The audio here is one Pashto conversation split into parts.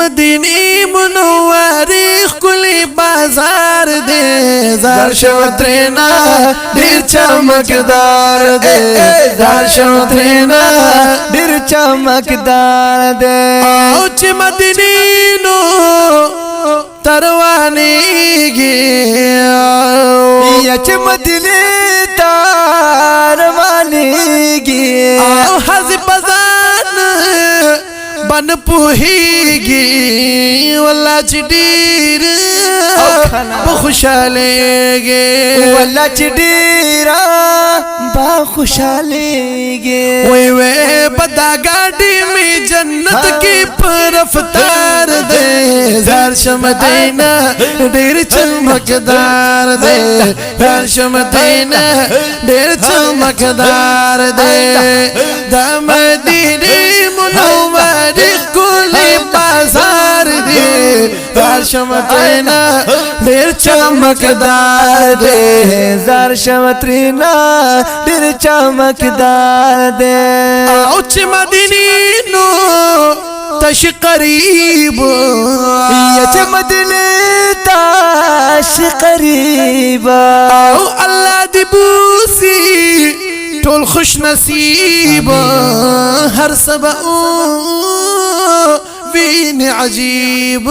مدینی منوری خلی بازار دے زار شو ترینا دیر چمکدار دے زار شو ترینا دیر چمکدار دے او چی مدینی نو تروانی گی یا چی مدینی تروانی گی او حضی بزان بن پوہیگی واللہ چی دیر بخوشالېږي والله چې ډېره با خوشالېږي وای وای بدا ګاډي می جنت کې پر رفتار دے زار شمدینا ډېر چمکدار دے زار شمدینا ډېر چمکدار دے د مدینه منورې ښکلی بازار دے زار شمدینا ډېر چمکدار دے زار شمترینا ډېر چمکدار دے او چې مدینی نو تش قریب یا چې مدینه تاش قریب او الله دی بوسی ټول خوش نصیب هر سبا وین عجیب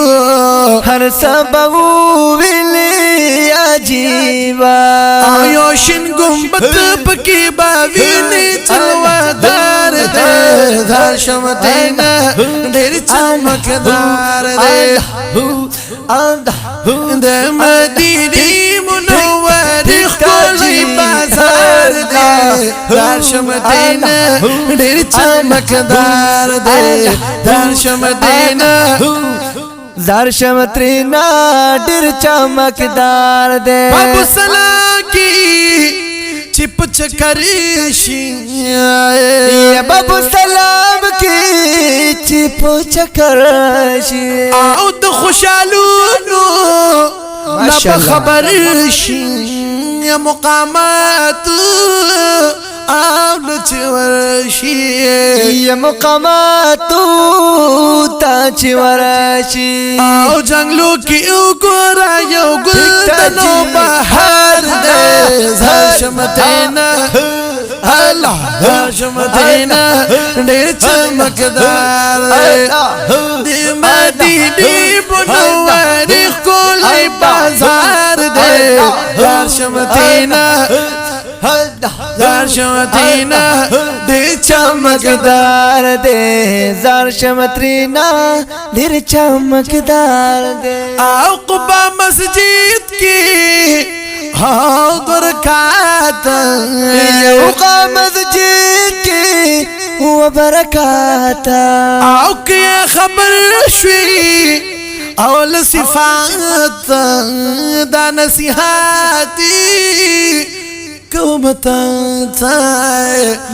هر سبب ویلی عجیبا آیوشن گمبت پکی باوینی چلوادار دے زار شمتینا ډېر چمکدار دے د مدینی منورې ښکلی بازار دے زار شمتینا ډېر چمکدار دے زار شمتینا زار شمترینا ډېر چمکدار دے بابو سلا کی چپ چکرشی یا بابو سلام کی چپ چکرشی او د خوشالونو نب خبر شي یا مقامات او لچورشی یا مقامات تا چی ورشی او جنگلو کی او گورا یو گلدنو بہار دے زار شمتینا اللہ زار شمتینا ډېر چمکدار دے مدینی منورې ښکلی بازار دے زار شمتینا زار شمتینا ډېر چمکدار دے زار شمترینا ډېر چمکدار دے او قبا مسجد کی او برکات اوقا مسجد کی و برکات او کیا خبر شوی اول صفات دا نصیحاتی کومتا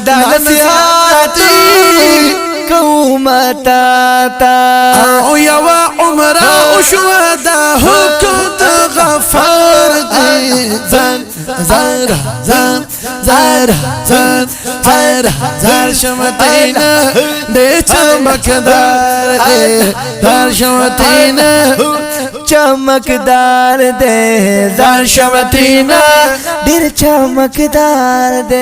دا نصیحاتی کومتا تا او یوا عمره او شهدا حکم غفار دی زن زار زن زار زن زار زار شمتینا ډېر چمکدار دی زار شمتینا چمکدار دے زار شمترینا ډېر چمکدار دے